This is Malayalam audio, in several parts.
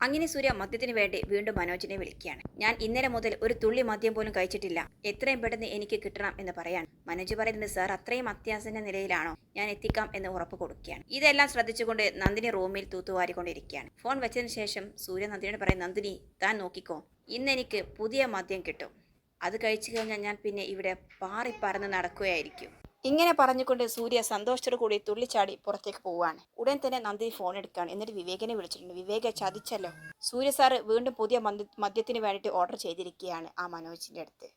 അങ്ങനെ സൂര്യ മദ്യത്തിന് വേണ്ടി വീണ്ടും മനോജിനെ വിളിക്കുകയാണ്. ഞാൻ ഇന്നലെ മുതൽ ഒരു തുള്ളി മദ്യം പോലും കഴിച്ചിട്ടില്ല, എത്രയും പെട്ടെന്ന് എനിക്ക് കിട്ടണം എന്ന് പറയാണ്. മനോജ് പറയുന്നത്, സാർ അത്രയും അത്യാസന്ന നിലയിലാണോ? ഞാൻ എത്തിക്കാം എന്ന് ഉറപ്പ് കൊടുക്കുകയാണ്. ഇതെല്ലാം ശ്രദ്ധിച്ചുകൊണ്ട് നന്ദിനി റൂമിൽ തൂത്തുവാരിക്കൊണ്ടിരിക്കുകയാണ്. ഫോൺ വെച്ചതിന് ശേഷം സൂര്യ നന്ദിനിയോട് പറയും, നന്ദിനി താൻ നോക്കിക്കോ, ഇന്ന് എനിക്ക് പുതിയ മദ്യം കിട്ടും, അത് കഴിച്ചു കഴിഞ്ഞാൽ ഞാൻ പിന്നെ ഇവിടെ പാറി പറന്ന് നടക്കുകയായിരിക്കും. ഇങ്ങനെ പറഞ്ഞുകൊണ്ട് സൂര്യ സന്തോഷത്തോടു കൂടി തുള്ളിച്ചാടി പുറത്തേക്ക് പോവുകയാണ്. ഉടൻ തന്നെ നന്ദിനി ഫോൺ എടുക്കുകയാണ്. എന്നിട്ട് വിവേകിനെ വിളിച്ചിട്ടുണ്ട്. വിവേക ചതിച്ചല്ലോ, സൂര്യ സാറ് വീണ്ടും പുതിയ മദ്യത്തിന് വേണ്ടിയിട്ട് ഓർഡർ ചെയ്തിരിക്കുകയാണ് ആ മനോജിന്റെ അടുത്ത്.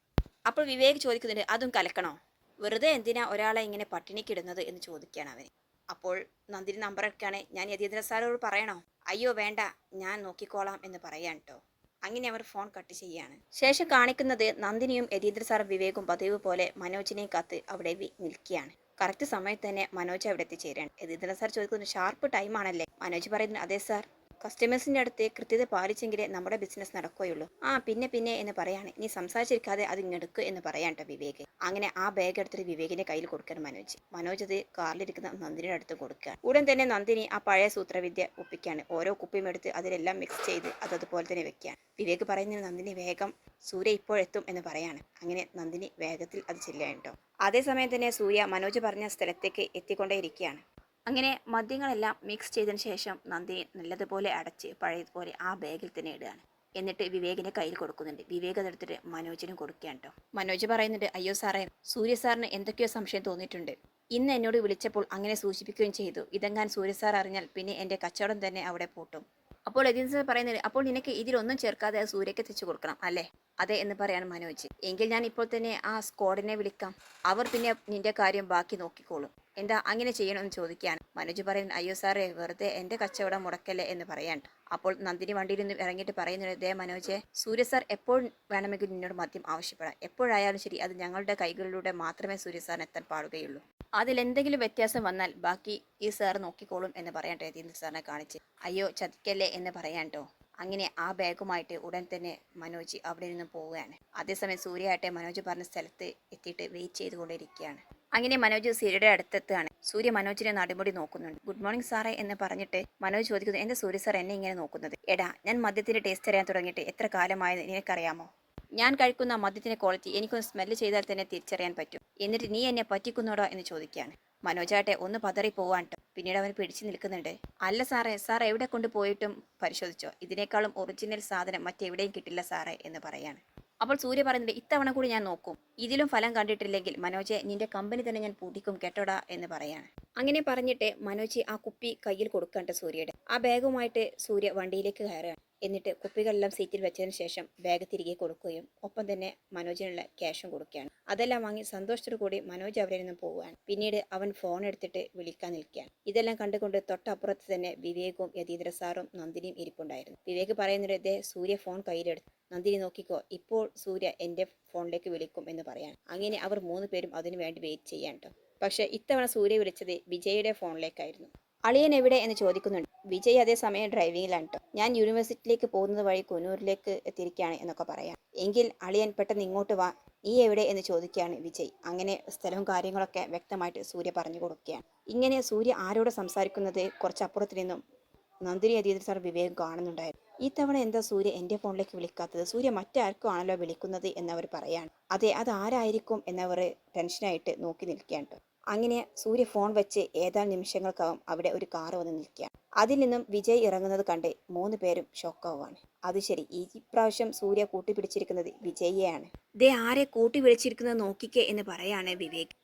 അപ്പോൾ വിവേക് ചോദിക്കുന്നുണ്ട്, അതും കലക്കണോ? വെറുതെ എന്തിനാ ഒരാളെ ഇങ്ങനെ പട്ടിണിക്കിടുന്നത് എന്ന് ചോദിക്കുകയാണ് അവന്. അപ്പോൾ നന്ദിനി നമ്പർ എടുക്കുകയാണ്. ഞാൻ യതീന്ദ്ര സാറോട് പറയണോ? അയ്യോ വേണ്ട, ഞാൻ നോക്കിക്കോളാം എന്ന് പറയാൻ കേട്ടോ. അങ്ങനെ അവർ ഫോൺ കട്ട് ചെയ്യാണ്. ശേഷം കാണിക്കുന്നത് നന്ദിനിയും യതീന്ദ്ര സാറും വിവേകും പതിവ് പോലെ മനോജിനെ കാത്ത് അവിടെ നിൽക്കുകയാണ്. കറക്റ്റ് സമയത്ത് തന്നെ മനോജ് അവിടെ എത്തിച്ചേരാണ്. യതീന്ദ്ര സാർ ചോദിക്കുന്നത്, ഷാർപ്പ് ടൈം ആണല്ലേ? മനോജ് പറയുന്നത്, അതെ സാർ, കസ്റ്റമേഴ്സിന്റെ അടുത്ത് കൃത്യത പാലിച്ചെങ്കിലേ നമ്മുടെ ബിസിനസ് നടക്കുകയുള്ളൂ. പിന്നെ എന്ന് പറയാണ്. ഇനി സംസാരിച്ചിരിക്കാതെ അത് ഇങ്ങെടുക്ക് എന്ന് പറയാൻ കേട്ടോ വിവേക്. അങ്ങനെ ആ ബാഗ് എടുത്തിട്ട് വിവേകിന്റെ കയ്യിൽ കൊടുക്കാൻ മനോജ് അത് കാറിലിരിക്കുന്ന നന്ദിനിയുടെ അടുത്ത് കൊടുക്കുക. ഉടൻ തന്നെ നന്ദിനി ആ പഴയ സൂത്രവിദ്യ ഒപ്പിക്കാണ്. ഓരോ കുപ്പിയും എടുത്ത് അതിലെല്ലാം മിക്സ് ചെയ്ത് അതുപോലെ തന്നെ വെക്കുകയാണ്. വിവേക് പറയുന്നത്, നന്ദിനി വേഗം, സൂര്യ ഇപ്പോഴെത്തും എന്ന് പറയാണ്. അങ്ങനെ നന്ദിനി വേഗത്തിൽ അത് ചെല്ലുകയാണ് കേട്ടോ. അതേസമയം തന്നെ സൂര്യ മനോജ് പറഞ്ഞ സ്ഥലത്തേക്ക് എത്തിക്കൊണ്ടേയിരിക്കുകയാണ്. അങ്ങനെ മദ്യങ്ങളെല്ലാം മിക്സ് ചെയ്തതിന് ശേഷം നന്ദിനി നല്ലതുപോലെ അടച്ച് പഴയതുപോലെ ആ ബാഗിൽ തന്നെ ഇടുകയാണ്. എന്നിട്ട് വിവേകിന്റെ കയ്യിൽ കൊടുക്കുന്നുണ്ട്. വിവേക് അതെടുത്തിട്ട് മനോജിനും കൊടുക്കുകയാണ് കേട്ടോ. മനോജ് പറയുന്നുണ്ട്, അയ്യോ സാറേ, സൂര്യ സാറിന് എന്തൊക്കെയോ സംശയം തോന്നിയിട്ടുണ്ട്. ഇന്ന് എന്നോട് വിളിച്ചപ്പോൾ അങ്ങനെ സൂചിപ്പിക്കുകയും ചെയ്തു. ഇതെങ്ങാൻ സൂര്യ സാർ അറിഞ്ഞാൽ പിന്നെ എൻ്റെ കച്ചവടം തന്നെ അവിടെ പൂട്ടും. അപ്പോൾ യതീന്ദ്ര സാർ പറയുന്നത്, അപ്പോൾ നിനക്ക് ഇതിലൊന്നും ചേർക്കാതെ സൂര്യക്ക് എത്തിച്ചു കൊടുക്കണം അല്ലേ? അതെ എന്ന് പറയാണ് മനോജ്. എങ്കിൽ ഞാൻ ഇപ്പോൾ തന്നെ ആ സ്ക്വാഡിനെ വിളിക്കാം, അവർ പിന്നെ നിന്റെ കാര്യം ബാക്കി നോക്കിക്കോളും. എന്താ അങ്ങനെ ചെയ്യണമെന്ന് ചോദിക്കുകയാണ്. മനോജ് പറയുന്നത്, അയ്യോ സാറേ, വെറുതെ എൻ്റെ കച്ചവടം മുടക്കല്ലേ എന്ന് പറയാൻ. അപ്പോൾ നന്ദിനി വണ്ടിയിൽ നിന്ന് ഇറങ്ങിയിട്ട് പറയുന്നത്, ദേ മനോജെ, സൂര്യ സാർ എപ്പോൾ വേണമെങ്കിലും നിന്നോട് മദ്യം ആവശ്യപ്പെടാം. എപ്പോഴായാലും ശരി, അത് ഞങ്ങളുടെ കൈകളിലൂടെ മാത്രമേ സൂര്യ സാറിന് എത്താൻ പാടുകയുള്ളൂ. അതിലെന്തെങ്കിലും വ്യത്യാസം വന്നാൽ ബാക്കി ഈ സാർ നോക്കിക്കോളും എന്ന് പറയാൻ യതീന്ദ്ര സാറിനെ കാണിച്ച്. അയ്യോ ചതിക്കല്ലേ എന്ന് പറയാൻ കേട്ടോ. അങ്ങനെ ആ ബാഗുമായിട്ട് ഉടൻ തന്നെ മനോജ് അവിടെ നിന്ന് പോവുകയാണ്. അതേസമയം സൂര്യ മനോജ് പറഞ്ഞ സ്ഥലത്ത് എത്തിയിട്ട് വെയിറ്റ് ചെയ്തുകൊണ്ടിരിക്കുകയാണ്. അങ്ങനെ മനോജ് സൂര്യയുടെ അടുത്തെത്തുകയാണ്. സൂര്യ മനോജിനെ നടുമുടി നോക്കുന്നുണ്ട്. ഗുഡ് മോർണിംഗ് സാറേ എന്ന് പറഞ്ഞിട്ട് മനോജ് ചോദിക്കുന്നു, എന്താ സൂര്യ സാർ എന്നെ ഇങ്ങനെ നോക്കുന്നത്? എടാ, ഞാൻ മദ്യത്തിന്റെ ടേസ്റ്റ് അറിയാൻ തുടങ്ങിയിട്ട് എത്ര കാലമായെന്ന് നിനക്കറിയാമോ? ഞാൻ കഴിക്കുന്ന മദ്യത്തിന്റെ ക്വാളിറ്റി എനിക്കൊന്ന് സ്മെല്ല് ചെയ്താൽ തന്നെ തിരിച്ചറിയാൻ പറ്റും. എന്നിട്ട് നീ എന്നെ പറ്റിക്കുന്നോടോ എന്ന് ചോദിക്കുകയാണ്. മനോജാട്ടെ ഒന്ന് പതറി പോവാൻ ട്ടോ. പിന്നീട് അവൻ പിടിച്ചു നിൽക്കുന്നുണ്ട്. അല്ല സാറേ, സാർ എവിടെ കൊണ്ടുപോയിട്ടും പരിശോധിച്ചോ? ഇതിനേക്കാളും ഒറിജിനൽ സാധനം മറ്റെവിടെയും കിട്ടില്ല സാറേ എന്ന് പറയാണ്. അപ്പോൾ സൂര്യ പറയുന്നുണ്ട്, ഇത്തവണ കൂടി ഞാൻ നോക്കും, ഇതിലും ഫലം കണ്ടിട്ടില്ലെങ്കിൽ മനോജെ, നിന്റെ കമ്പനി തന്നെ ഞാൻ പൂട്ടിക്കും കേട്ടോടാ എന്ന് പറയാണ്. അങ്ങനെ പറഞ്ഞിട്ട് മനോജ് ആ കുപ്പി കയ്യിൽ കൊടുക്കണ്ട സൂര്യയുടെ. ആ ബാഗുമായിട്ട് സൂര്യ വണ്ടിയിലേക്ക് കയറുകയാണ്. എന്നിട്ട് കുപ്പികളെല്ലാം സീറ്റിൽ വെച്ചതിന് ശേഷം ബാഗ് തിരികെ കൊടുക്കുകയും ഒപ്പം തന്നെ മനോജിനുള്ള ക്യാഷും കൊടുക്കുകയാണ്. അതെല്ലാം വാങ്ങി സന്തോഷത്തോടു കൂടി മനോജ് അവരിൽ നിന്ന് പോവുകയാണ്. പിന്നീട് അവൻ ഫോൺ എടുത്തിട്ട് വിളിക്കാൻ നിൽക്കുകയാണ്. ഇതെല്ലാം കണ്ടുകൊണ്ട് തൊട്ടപ്പുറത്ത് തന്നെ വിവേകും യതീന്ദ്ര സാറും നന്ദിനിയും ഇരിപ്പുണ്ടായിരുന്നു. വിവേക് പറയുന്നത്, ദേ സൂര്യ ഫോൺ കയ്യിലെടുത്തു, നന്ദിനി നോക്കിക്കോ, ഇപ്പോൾ സൂര്യ എൻ്റെ ഫോണിലേക്ക് വിളിക്കും എന്ന് പറയാൻ. അങ്ങനെ അവർ 3 പേരും അതിനു വേണ്ടി വെയിറ്റ് ചെയ്യാൻ കേട്ടോ. പക്ഷെ ഇത്തവണ സൂര്യ വിളിച്ചത് വിജയുടെ ഫോണിലേക്കായിരുന്നു. അളിയൻ എവിടെ എന്ന് ചോദിക്കുന്നുണ്ട്. വിജയ് അതേസമയം ഡ്രൈവിംഗിലാണ് കേട്ടോ. ഞാൻ യൂണിവേഴ്സിറ്റിയിലേക്ക് പോകുന്നത് വഴി കുന്നൂരിലേക്ക് എത്തിയിരിക്കുകയാണ് എന്നൊക്കെ പറയാം. എങ്കിൽ അളിയൻ പെട്ടെന്ന് ഇങ്ങോട്ട് വാ, നീ എവിടെ എന്ന് ചോദിക്കുകയാണ് വിജയ്. അങ്ങനെ സ്ഥലവും കാര്യങ്ങളൊക്കെ വ്യക്തമായിട്ട് സൂര്യ പറഞ്ഞു കൊടുക്കുകയാണ്. ഇങ്ങനെ സൂര്യ ആരോട് സംസാരിക്കുന്നത് കുറച്ചപ്പുറത്ത് നിന്നും നന്ദിനി യതീന്ദ്ര സാർ വിവേകം കാണുന്നുണ്ടായിരുന്നു. ഈ തവണ എന്താ സൂര്യ എൻ്റെ ഫോണിലേക്ക് വിളിക്കാത്തത്? സൂര്യ മറ്റാർക്കും ആണല്ലോ വിളിക്കുന്നത് എന്നവർ പറയാണ്. അതെ, അത് ആരായിരിക്കും എന്നവർ ടെൻഷനായിട്ട് നോക്കി നിൽക്കുകയാണ്. അങ്ങനെ സൂര്യ ഫോൺ വെച്ച് ഏതാനും നിമിഷങ്ങൾക്കകം അവിടെ ഒരു കാറ് വന്ന് നിൽക്കുകയാണ്. അതിൽ നിന്നും വിജയ് ഇറങ്ങുന്നത് കണ്ട് 3 പേരും ഷോക്കാവുകയാണ്. അത് ശരി, ഈ പ്രാവശ്യം സൂര്യ കൂട്ടിപ്പിടിച്ചിരിക്കുന്നത് വിജയിയെയാണ്. ദേ ആരെ കൂട്ടി വിളിച്ചിരിക്കുന്നത് നോക്കിക്കേ എന്ന് പറയാണ് വിവേക്.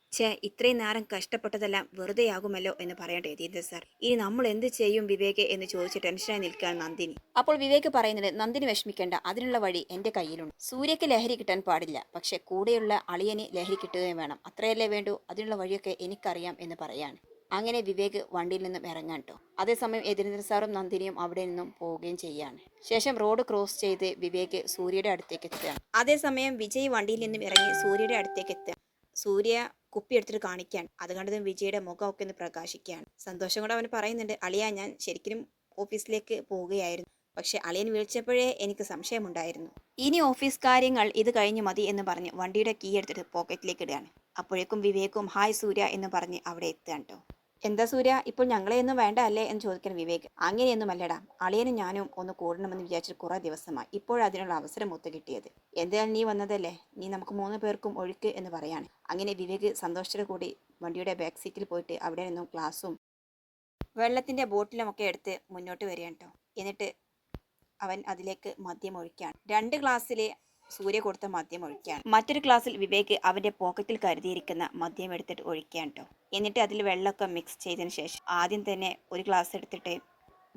ഇത്രയും നേരം കഷ്ടപ്പെട്ടതെല്ലാം വെറുതെയാകുമല്ലോ എന്ന് പറയട്ടെ യതീന്ദ്ര സാർ. ഇനി നമ്മൾ എന്ത് ചെയ്യും വിവേക് എന്ന് ചോദിച്ച് ടെൻഷനായി നിൽക്കുകയാണ് നന്ദിനി. അപ്പോൾ വിവേക് പറയുന്നത്, നന്ദിനി വിഷമിക്കേണ്ട, അതിനുള്ള വഴി എൻ്റെ കയ്യിലുണ്ട്. സൂര്യക്ക് ലഹരി കിട്ടാൻ പാടില്ല, പക്ഷെ കൂടെയുള്ള അളിയന് ലഹരി കിട്ടുകയും വേണം, അത്രയല്ലേ വേണ്ടൂ, അതിനുള്ള വഴിയൊക്കെ എനിക്കറിയാം എന്ന് പറയാണ്. അങ്ങനെ വിവേക് വണ്ടിയിൽ നിന്നും ഇറങ്ങാൻ കേട്ടോ. അതേസമയം യതീന്ദ്ര സാറും നന്ദിനിയും അവിടെ നിന്നും പോവുകയും ചെയ്യാണ്. ശേഷം റോഡ് ക്രോസ് ചെയ്ത് വിവേക് സൂര്യയുടെ അടുത്തേക്ക് എത്തുകയാണ്. അതേസമയം വിജയ് വണ്ടിയിൽ നിന്നും ഇറങ്ങി സൂര്യയുടെ അടുത്തേക്ക് എത്തുക. സൂര്യ കുപ്പി എടുത്തിട്ട് കാണിക്കാൻ. അത് കണ്ടതും വിജയുടെ മുഖമൊക്കെ ഒന്ന് പ്രകാശിക്കുകയാണ്. സന്തോഷം കൊണ്ട് അവൻ പറയുന്നുണ്ട്, അളിയ, ഞാൻ ശരിക്കും ഓഫീസിലേക്ക് പോവുകയായിരുന്നു, പക്ഷെ അളിയൻ വിളിച്ചപ്പോഴേ എനിക്ക് സംശയമുണ്ടായിരുന്നു. ഇനി ഓഫീസ് കാര്യങ്ങൾ ഇത് കഴിഞ്ഞ് മതി എന്ന് പറഞ്ഞ് വണ്ടിയുടെ കീ എടുത്തിട്ട് പോക്കറ്റിലേക്ക് ഇടുകയാണ്. അപ്പോഴേക്കും വിവേകും ഹായ് സൂര്യ എന്ന് പറഞ്ഞ് അവിടെ എത്തുകയാണ് കേട്ടോ. എന്താ സൂര്യ, ഇപ്പോൾ ഞങ്ങളെയൊന്നും വേണ്ട അല്ലേ എന്ന് ചോദിക്കണം വിവേക്. അങ്ങനെയൊന്നുമല്ലടാ, അളിയനും ഞാനും ഒന്ന് കൂടണമെന്ന് വിചാരിച്ചിട്ട് കുറെ ദിവസമായി. ഇപ്പോഴതിനുള്ള അവസരം ഒത്തു കിട്ടിയത്. എന്തായാലും നീ വന്നതല്ലേ, നീ നമുക്ക് 3 പേർക്കും ഒഴുക്ക് എന്ന് പറയാണ്. അങ്ങനെ വിവേക് സന്തോഷത്തോടെ കൂടി വണ്ടിയുടെ ബാക്ക് സീറ്റിൽ പോയിട്ട് അവിടെ നിന്നും ഗ്ലാസും വെള്ളത്തിന്റെ ബോട്ടിലുമൊക്കെ എടുത്ത് മുന്നോട്ട് വരികയാണ് കേട്ടോ. എന്നിട്ട് അവൻ അതിലേക്ക് മദ്യം ഒഴിക്കുകയാണ്. 2 ഗ്ലാസ്സിൽ സൂര്യ കൊടുത്ത മദ്യം ഒഴിക്കുകയാണ്. മറ്റൊരു ഗ്ലാസ്സിൽ വിവേക് അവന്റെ പോക്കറ്റിൽ കരുതിയിരിക്കുന്ന മദ്യം എടുത്തിട്ട് ഒഴിക്കുകയാണ് കേട്ടോ. എന്നിട്ട് അതിൽ വെള്ളമൊക്കെ മിക്സ് ചെയ്തതിന് ശേഷം ആദ്യം തന്നെ ഒരു ഗ്ലാസ് എടുത്തിട്ട്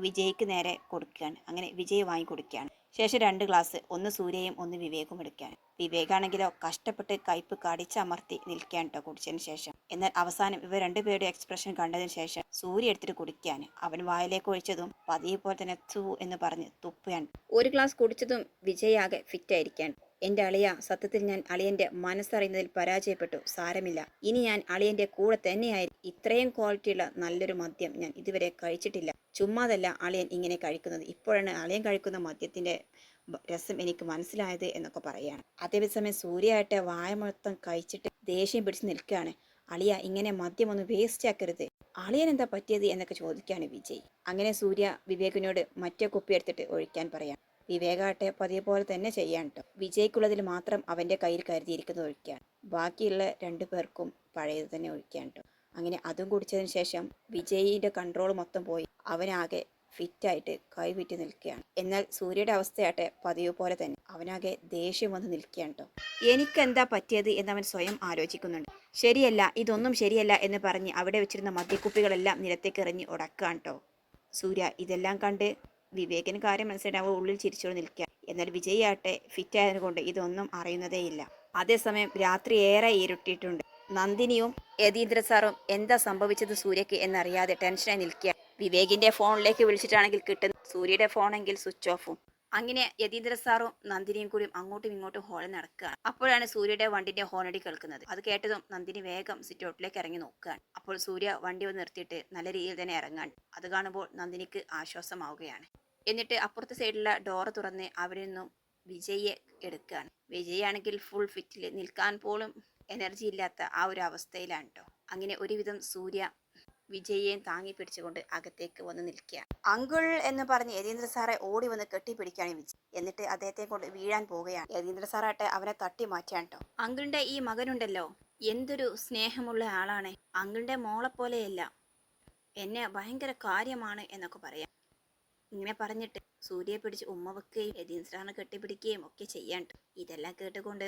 വിജയ്ക്ക് നേരെ കൊടുക്കുകയാണ്. അങ്ങനെ വിജയ് വാങ്ങി കൊടുക്കുകയാണ്. ശേഷം 2 ഗ്ലാസ്, ഒന്ന് സൂര്യയും ഒന്ന് വിവേകും എടുക്കുകയാണ്. വിവേകാണെങ്കിലോ കഷ്ടപ്പെട്ട് കയ്പ് കടിച്ചമർത്തി നിൽക്കുകയാണ് കേട്ടോ കുടിച്ചതിന് ശേഷം. എന്നാൽ അവസാനം ഇവർ 2 പേരുടെ എക്സ്പ്രഷൻ കണ്ടതിന് ശേഷം സൂര്യ എടുത്തിട്ട് കുടിക്കുകയാണ്. അവൻ വായിലേക്ക് ഒഴിച്ചതും പതിയെ പോലെ തന്നെ തു എന്ന് പറഞ്ഞ് തുപ്പുകയാണ്. ഒരു ഗ്ലാസ് കുടിച്ചതും വിജയ് ആകെ ഫിറ്റായിരിക്കുകയാണ്. എന്റെ അളിയ, സത്യത്തിൽ ഞാൻ അളിയന്റെ മനസ്സറിയുന്നതിൽ പരാജയപ്പെട്ടു. സാരമില്ല, ഇനി ഞാൻ അളിയന്റെ കൂടെ തന്നെയായിരിക്കും. ഇത്രയും ക്വാളിറ്റിയുള്ള നല്ലൊരു മദ്യം ഞാൻ ഇതുവരെ കഴിച്ചിട്ടില്ല. ചുമ്മാതല്ല അളിയൻ ഇങ്ങനെ കഴിക്കുന്നത്. ഇപ്പോഴാണ് അളിയൻ കഴിക്കുന്ന മദ്യത്തിന്റെ രസം എനിക്ക് മനസ്സിലായത് എന്നൊക്കെ പറയാണ്. അതേസമയം സൂര്യയായിട്ട് വായ മൊത്തം കഴിച്ചിട്ട് ദേഷ്യം പിടിച്ച് നിൽക്കുകയാണ്. അളിയ, ഇങ്ങനെ മദ്യം ഒന്ന് വേസ്റ്റ് ആക്കരുത്. അളിയൻ എന്താ പറ്റിയത് എന്നൊക്കെ ചോദിക്കുകയാണ് വിജയ്. അങ്ങനെ സൂര്യ വിവേകിനോട് മറ്റേ കുപ്പി എടുത്തിട്ട് ഒഴിക്കാൻ പറയാം. വിവേകാട്ടെ പതിയെ പോലെ തന്നെ ചെയ്യാൻ കേട്ടോ. വിജയ്ക്കുള്ളതിൽ മാത്രം അവന്റെ കയ്യിൽ കരുതിയിരിക്കുന്നത് ഒഴിക്കുകയാണ്. ബാക്കിയുള്ള 2 പേർക്കും പഴയത് തന്നെ ഒഴിക്കുകയാണ് കേട്ടോ. അങ്ങനെ അതും കുടിച്ചതിന് ശേഷം വിജയിന്റെ കൺട്രോൾ മൊത്തം പോയി അവനാകെ ഫിറ്റായിട്ട് കൈവിറ്റ് നിൽക്കുകയാണ്. എന്നാൽ സൂര്യയുടെ അവസ്ഥയാട്ടെ പതിവ് പോലെ തന്നെ. അവനാകെ ദേഷ്യം വന്ന് നിൽക്കുകയാണ് കേട്ടോ. എനിക്കെന്താ പറ്റിയത് എന്നവൻ സ്വയം ആലോചിക്കുന്നുണ്ട്. ശരിയല്ല, ഇതൊന്നും ശരിയല്ല എന്ന് പറഞ്ഞ് അവിടെ വെച്ചിരുന്ന മദ്യക്കുപ്പികളെല്ലാം നിലത്തേക്ക് എറിഞ്ഞ് ഉടക്കുകയാണ് കേട്ടോ സൂര്യ. ഇതെല്ലാം കണ്ട് വിവേകിന് കാര്യം മനസ്സിലായിട്ട് അവൾ ഉള്ളിൽ ചിരിച്ചോട് നിൽക്കുക. എന്നാൽ വിജയ് ആട്ടെ ഫിറ്റായതുകൊണ്ട് ഇതൊന്നും അറിയുന്നതേയില്ല. അതേസമയം രാത്രി ഏറെ ഇരുട്ടിയിട്ടുണ്ട്. നന്ദിനിയും യതീന്ദ്ര സാറും എന്താ സംഭവിച്ചത് സൂര്യക്ക് എന്നറിയാതെ ടെൻഷനായി നിൽക്കുക. വിവേകിന്റെ ഫോണിലേക്ക് വിളിച്ചിട്ടാണെങ്കിൽ കിട്ടുന്ന, സൂര്യയുടെ ഫോണെങ്കിൽ സ്വിച്ച് ഓഫും. അങ്ങനെ യതീന്ദ്ര സാറും നന്ദിനിയും കൂടി അങ്ങോട്ടും ഇങ്ങോട്ടും ഹോളിൽ നടക്കുകയാണ്. അപ്പോഴാണ് സൂര്യയുടെ വണ്ടിന്റെ ഹോണടി കേൾക്കുന്നത്. അത് കേട്ടതും നന്ദിനി വേഗം സിറ്റ് ഔട്ടിലേക്ക് ഇറങ്ങി നോക്കുകയാണ്. അപ്പോൾ സൂര്യ വണ്ടി ഒന്ന് നിർത്തിയിട്ട് നല്ല രീതിയിൽ തന്നെ ഇറങ്ങാൻ. അത് കാണുമ്പോൾ നന്ദിനിക്ക് ആശ്വാസമാവുകയാണ്. എന്നിട്ട് അപ്പുറത്തെ സൈഡിലുള്ള ഡോറ് തുറന്ന് അവിടെ നിന്നും വിജയെ എടുക്കുകയാണ്. വിജയ് ആണെങ്കിൽ ഫുൾ ഫിറ്റിൽ നിൽക്കാൻ പോലും എനർജി ഇല്ലാത്ത ആ ഒരു അവസ്ഥയിലാണ് കേട്ടോ. അങ്ങനെ ഒരുവിധം സൂര്യ വിജയെയും താങ്ങി പിടിച്ചുകൊണ്ട് അകത്തേക്ക് വന്ന് നിൽക്കുക. അങ്കിൾ എന്ന് പറഞ്ഞ് യതീന്ദ്ര സാറെ ഓടി വന്ന് കെട്ടിപ്പിടിക്കുകയാണ് വിജയ്. എന്നിട്ട് അദ്ദേഹത്തെ കൊണ്ട് വീഴാൻ പോവുകയാണ്. യതീന്ദ്ര സാറാട്ടെ അവനെ തട്ടി മാറ്റിയാണ് കേട്ടോ. അങ്കിളിന്റെ ഈ മകനുണ്ടല്ലോ, എന്തൊരു സ്നേഹമുള്ള ആളാണ്. അങ്കിളിന്റെ മോളെ പോലെയല്ല, എന്നെ ഭയങ്കര കാര്യമാണ് എന്നൊക്കെ പറയാം. ഇങ്ങനെ പറഞ്ഞിട്ട് സൂര്യയെ പിടിച്ച് ഉമ്മ വെക്കുകയും യതീന്ദ്ര സാറിനെ കെട്ടിപ്പിടിക്കുകയും ഒക്കെ ചെയ്യാൻ. ഇതെല്ലാം കേട്ടുകൊണ്ട്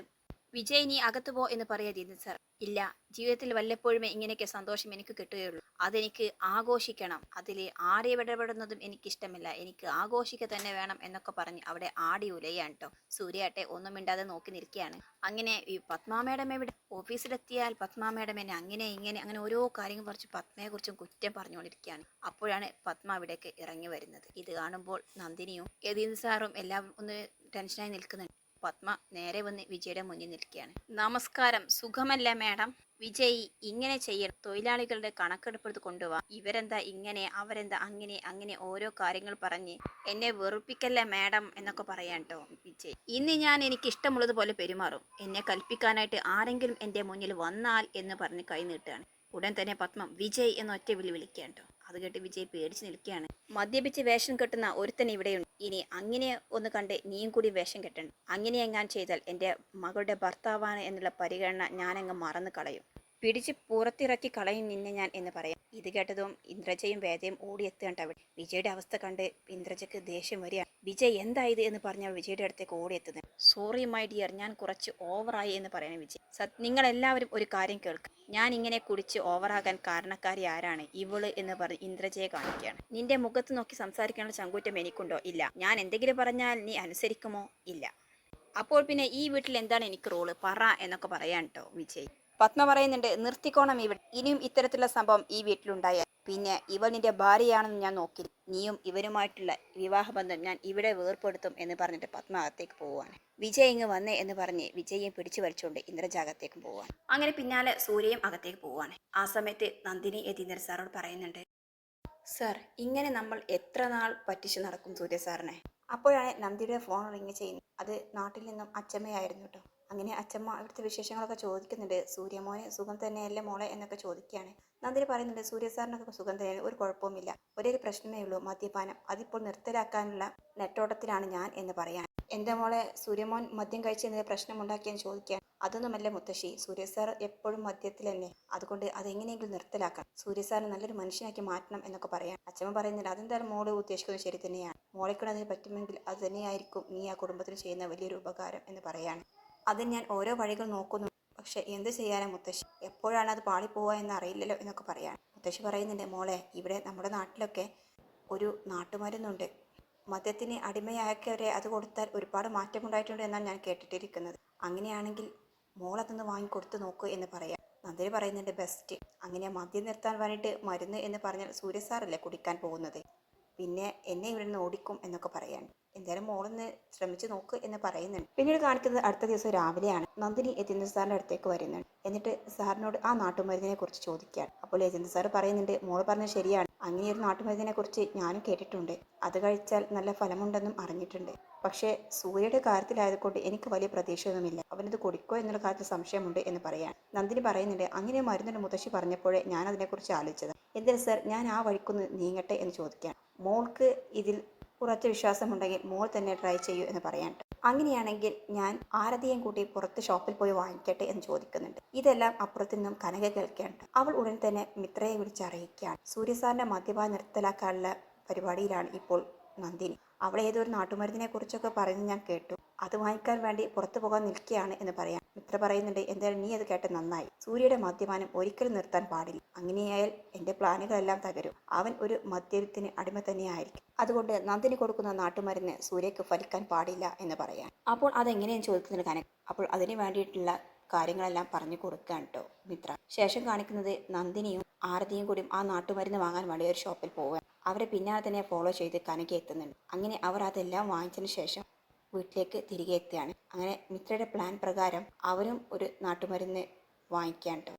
വിജയ് നീ അകത്ത് പോ എന്ന് പറയാ യതീന്ദ്ര സാർ. ഇല്ല, ജീവിതത്തിൽ വല്ലപ്പോഴുമേ ഇങ്ങനെയൊക്കെ സന്തോഷം എനിക്ക് കിട്ടുകയുള്ളൂ. അതെനിക്ക് ആഘോഷിക്കണം. അതിൽ ആരെയും ഇടപെടുന്നതും എനിക്കിഷ്ടമില്ല. എനിക്ക് ആഘോഷിക്കുക തന്നെ വേണം എന്നൊക്കെ പറഞ്ഞ് അവിടെ ആടി ഉലയാണ് കേട്ടോ. സൂര്യാട്ടെ ഒന്നും മിണ്ടാതെ നോക്കി നിൽക്കുകയാണ്. അങ്ങനെ ഈ പത്മ മേഡം എവിടെ, ഓഫീസിലെത്തിയാൽ പത്മ മേഡം എന്നെ അങ്ങനെ ഇങ്ങനെ അങ്ങനെ ഓരോ കാര്യങ്ങൾ പറിച്ച് പത്മയെക്കുറിച്ചും കുറ്റം പറഞ്ഞുകൊണ്ടിരിക്കുകയാണ്. അപ്പോഴാണ് പത്മ അവിടേക്ക് ഇറങ്ങി വരുന്നത്. ഇത് കാണുമ്പോൾ നന്ദിനിയും യതീന്ദ്ര സാറും എല്ലാം ഒന്ന് ടെൻഷനായി നിൽക്കുന്നുണ്ട്. പത്മ നേരെ വന്ന് വിജയുടെ മുന്നിൽ നിൽക്കുകയാണ്. നമസ്കാരം, സുഖമല്ല മാഡം? വിജയ് ഇങ്ങനെ ചെയ്യണം, തൊഴിലാളികളുടെ കണക്കെടുപ്പെടുത്ത് കൊണ്ടുപോവാ. ഇവരെന്താ ഇങ്ങനെ, അവരെന്താ അങ്ങനെ, അങ്ങനെ ഓരോ കാര്യങ്ങൾ പറഞ്ഞ് എന്നെ വെറുപ്പിക്കല്ലേ മാഡം എന്നൊക്കെ പറയാൻ കേട്ടോ വിജയ്. ഇന്ന് ഞാൻ എനിക്ക് ഇഷ്ടമുള്ളതുപോലെ പെരുമാറും. എന്നെ കൽപ്പിക്കാനായിട്ട് ആരെങ്കിലും എൻ്റെ മുന്നിൽ വന്നാൽ എന്ന് പറഞ്ഞ് കൈ നീട്ടുകയാണ്. ഉടൻ തന്നെ പത്മം വിജയ് എന്ന ഒറ്റ വിളിക്കുകയാണ് കേട്ടോ. അത് കേട്ട് വിജയ് പേടിച്ച് നിൽക്കുകയാണ്. മദ്യപിച്ച് വേഷം കെട്ടുന്ന ഒരുത്തൻ ഇവിടെയുണ്ട്. ഇനി അങ്ങനെ ഒന്ന് കണ്ട് നീയും കൂടി വേഷം കെട്ടണം. അങ്ങനെ എങ്ങാൻ ചെയ്താൽ എൻ്റെ മകളുടെ ഭർത്താവാണ് എന്നുള്ള പരിഗണന ഞാനങ്ങ് മറന്നു കളയും. പിടിച്ച് പുറത്തിറക്കി കളയും നിന്നെ ഞാൻ എന്ന് പറയാം. ഇത് കേട്ടതും ഇന്ദ്രജയും വേദയും ഓടിയെത്തുകയാണ് അവിടെ. വിജയുടെ അവസ്ഥ കണ്ട് ഇന്ദ്രജയ്ക്ക് ദേഷ്യം വരികയാണ്. വിജയ് എന്തായത് എന്ന് പറഞ്ഞാൽ വിജയുടെ അടുത്തേക്ക് ഓടിയെത്തുന്നത്. സോറി മൈ ഡിയർ, ഞാൻ കുറച്ച് ഓവറായി എന്ന് പറയണം വിജയ്. നിങ്ങളെല്ലാവരും ഒരു കാര്യം കേൾക്കുക. ഞാൻ ഇങ്ങനെ കുടിച്ച് ഓവറാകാൻ കാരണക്കാരി ആരാണ്? ഇവള് എന്ന് പറഞ്ഞ് ഇന്ദ്രജയെ കാണിക്കുകയാണ്. നിന്റെ മുഖത്ത് നോക്കി സംസാരിക്കാനുള്ള ചങ്കൂറ്റം എനിക്കുണ്ടോ? ഇല്ല. ഞാൻ എന്തെങ്കിലും പറഞ്ഞാൽ നീ അനുസരിക്കുമോ? ഇല്ല. അപ്പോൾ പിന്നെ ഈ വീട്ടിൽ എന്താണ് എനിക്ക് റോള് പറ എന്നൊക്കെ പറയാൻ കേട്ടോ വിജയ്. പത്മ പറയുന്നുണ്ട്, നിർത്തിക്കോണം ഇവിടെ. ഇനിയും ഇത്തരത്തിലുള്ള സംഭവം ഈ വീട്ടിലുണ്ടായാൽ പിന്നെ ഇവൾ നിന്റെ ഭാര്യയാണെന്ന് ഞാൻ നോക്കി. നീയും ഇവരുമായിട്ടുള്ള വിവാഹബന്ധം ഞാൻ ഇവിടെ വേർപ്പെടുത്തും എന്ന് പറഞ്ഞിട്ട് പത്മ അകത്തേക്ക് പോവുകയാണ്. വിജയ് ഇങ്ങ് വന്നേ എന്ന് പറഞ്ഞ് വിജയെ പിടിച്ചു വലിച്ചുകൊണ്ട് ഇന്ദ്രജ അകത്തേക്ക് പോവുകയാണ്. അങ്ങനെ പിന്നാലെ സൂര്യയും അകത്തേക്ക് പോവുകയാണ്. ആ സമയത്ത് നന്ദിനി യതീന്ദ്ര സാറോട് പറയുന്നുണ്ട്, സർ ഇങ്ങനെ നമ്മൾ എത്ര നാൾ പറ്റിച്ചു നടക്കും സൂര്യ സാറിനെ? അപ്പോഴാണ് നന്ദിയുടെ ഫോൺ റിങ് ചെയ്യുന്നത്. അത് നാട്ടിൽ നിന്നും അച്ചമ്മയായിരുന്നു കേട്ടോ. അങ്ങനെ അച്ഛമ്മ ഇവിടുത്തെ വിശേഷങ്ങളൊക്കെ ചോദിക്കുന്നുണ്ട്. സൂര്യമോന് സുഖം തന്നെയല്ലേ മോളെ എന്നൊക്കെ ചോദിക്കുകയാണ്. നന്ദിനി പറയുന്നുണ്ട് സൂര്യ സാറിനൊക്കെ സുഖം തന്നെയാണ്, ഒരു കുഴപ്പവുമില്ല. ഒരേ ഒരു പ്രശ്നമേ ഉള്ളൂ, മദ്യപാനം. അതിപ്പോൾ നിർത്തലാക്കാനുള്ള നെട്ടോട്ടത്തിലാണ് ഞാൻ എന്ന് പറയാൻ. എൻ്റെ മോളെ സൂര്യമോൻ മദ്യം കഴിച്ചെന്നത് പ്രശ്നമുണ്ടാക്കിയെന്ന് ചോദിക്കാൻ. അതൊന്നുമല്ല മുത്തശ്ശി, സൂര്യ സാർ എപ്പോഴും മദ്യത്തിൽ തന്നെ, അതുകൊണ്ട് അതെങ്ങനെയെങ്കിലും നിർത്തലാക്കണം. സൂര്യ സാറിന് നല്ലൊരു മനുഷ്യനാക്കി മാറ്റണം എന്നൊക്കെ പറയാൻ. അച്ഛമ്മ പറയുന്നുണ്ട് അതെന്തായാലും മോള് ഉദ്ദേശിക്കുന്നത് ശരി തന്നെയാണ്. മോളെക്കൊണ്ട് അതിന് പറ്റുമെങ്കിൽ അത് തന്നെയായിരിക്കും നീ ആ കുടുംബത്തിന് ചെയ്യുന്ന വലിയൊരു ഉപകാരം എന്ന് പറയാണ്. അതിന് ഞാൻ ഓരോ വഴികൾ നോക്കുന്നു, പക്ഷെ എന്ത് ചെയ്യാനാ മുത്തശ്ശി, എപ്പോഴാണ് അത് പാളിപ്പോവുക എന്ന് അറിയില്ലല്ലോ എന്നൊക്കെ പറയാൻ. മുത്തശ്ശി പറയുന്നുണ്ട് മോളെ, ഇവിടെ നമ്മുടെ നാട്ടിലൊക്കെ ഒരു നാട്ടുമരുന്നുണ്ട്. മദ്യത്തിന് അടിമയാക്കിയവരെ അത് കൊടുത്താൽ ഒരുപാട് മാറ്റമുണ്ടായിട്ടുണ്ട് എന്നാണ് ഞാൻ കേട്ടിട്ടിരിക്കുന്നത്. അങ്ങനെയാണെങ്കിൽ മോൾ അതൊന്ന് വാങ്ങിക്കൊടുത്ത് നോക്കൂ എന്ന് പറയാം. നന്ദിനി പറയുന്നുണ്ട് ബെസ്റ്റ്. അങ്ങനെ മദ്യം നിർത്താൻ വേണ്ടിയിട്ട് മരുന്ന് എന്ന് പറഞ്ഞാൽ സൂര്യ സാറല്ലേ കുടിക്കാൻ പോകുന്നത്, പിന്നെ എന്നെ ഇവിടെ നിന്ന് ഓടിക്കും എന്നൊക്കെ പറയാൻ. എന്തായാലും മോളൊന്ന് ശ്രമിച്ചു നോക്ക് എന്ന് പറയുന്നുണ്ട്. പിന്നീട് കാണിക്കുന്നത് അടുത്ത ദിവസം രാവിലെയാണ്. നന്ദിനി യതീന്ദ്ര സാറിൻ്റെ അടുത്തേക്ക് വരുന്നുണ്ട്. എന്നിട്ട് സാറിനോട് ആ നാട്ടുമരുന്നിനെ കുറിച്ച് ചോദിക്കുകയാണ്. അപ്പോൾ യതീന്ദ്ര സാർ പറയുന്നുണ്ട് മോൾ പറഞ്ഞത് ശരിയാണ്, അങ്ങനെ ഒരു നാട്ടുമരുന്നിനെ കുറിച്ച് ഞാനും കേട്ടിട്ടുണ്ട്. അത് കഴിച്ചാൽ നല്ല ഫലമുണ്ടെന്നും അറിഞ്ഞിട്ടുണ്ട്. പക്ഷേ സൂര്യയുടെ കാര്യത്തിലായതുകൊണ്ട് എനിക്ക് വലിയ പ്രതീക്ഷയൊന്നുമില്ല. അവനത് കുടിക്കോ എന്നുള്ള കാര്യത്തിൽ സംശയമുണ്ട് എന്ന് പറയാൻ. നന്ദിനി പറയുന്നുണ്ട് അങ്ങനെ മരുന്നിന് മുത്തശ്ശി പറഞ്ഞപ്പോഴേ ഞാൻ അതിനെക്കുറിച്ച് ആലോചിച്ചത്. എന്തായാലും സാർ ഞാൻ ആ വഴിക്കൊന്ന് നീങ്ങട്ടെ എന്ന് ചോദിക്കാൻ. മോൾക്ക് ഇതിൽ ഉറച്ച വിശ്വാസമുണ്ടെങ്കിൽ മോൾ തന്നെ ട്രൈ ചെയ്യൂ എന്ന് പറയാൻ. അങ്ങനെയാണെങ്കിൽ ഞാൻ ആരതിയും കൂട്ടി പുറത്ത് ഷോപ്പിൽ പോയി വാങ്ങിക്കട്ടെ എന്ന് ചോദിക്കുന്നുണ്ട്. ഇതെല്ലാം അപ്പുറത്തു നിന്നും കനക കേൾക്കേണ്ട. അവൾ ഉടൻ തന്നെ മിത്രയെ വിളിച്ചറിയിക്കുകയാണ്. സൂര്യസാറിന്റെ മദ്യപാനം നിർത്തലാക്കാനുള്ള പരിപാടിയിലാണ് ഇപ്പോൾ നന്ദിനി. അവളെ ഏതൊരു നാട്ടുമരുന്നിനെ കുറിച്ചൊക്കെ പറയുന്നത് ഞാൻ കേട്ടു. അത് വാങ്ങിക്കാൻ വേണ്ടി പുറത്തു പോകാൻ നിൽക്കുകയാണ് എന്ന് പറയാം. മിത്ര പറയുന്നുണ്ട് എന്തായാലും നീ അത് കേട്ട് നന്നായി. സൂര്യയുടെ മദ്യപാനം ഒരിക്കലും നിർത്താൻ പാടില്ല. അങ്ങനെയായാൽ എൻ്റെ പ്ലാനുകളെല്ലാം തകരും. അവൻ ഒരു മദ്യത്തിന് അടിമ തന്നെയായിരിക്കും. അതുകൊണ്ട് നന്ദിനി കൊടുക്കുന്ന നാട്ടുമരുന്ന് സൂര്യക്ക് ഫലിക്കാൻ പാടില്ല എന്ന് പറയാം. അപ്പോൾ അതെങ്ങനെയെന്ന് ചോദിക്കുന്നുണ്ട് കനക. അപ്പോൾ അതിന് വേണ്ടിയിട്ടുള്ള കാര്യങ്ങളെല്ലാം പറഞ്ഞു കൊടുക്കുകയാണ് കേട്ടോ മിത്ര. ശേഷം കാണിക്കുന്നത് നന്ദിനിയും ആരതിയും കൂടി ആ നാട്ടുമരുന്ന് വാങ്ങാൻ വേണ്ടി ഒരു ഷോപ്പിൽ പോവുക. അവരെ പിന്നാലെ തന്നെ ഫോളോ ചെയ്ത് കനക എത്തുന്നുണ്ട്. അങ്ങനെ അവർ അതെല്ലാം വാങ്ങിച്ചതിന് ശേഷം വീട്ടിലേക്ക് തിരികെ എത്തുകയാണ്. അങ്ങനെ മിത്രയുടെ പ്ലാൻ പ്രകാരം അവരും ഒരു നാട്ടുമരുന്ന് വാങ്ങിക്കാൻ കേട്ടോ.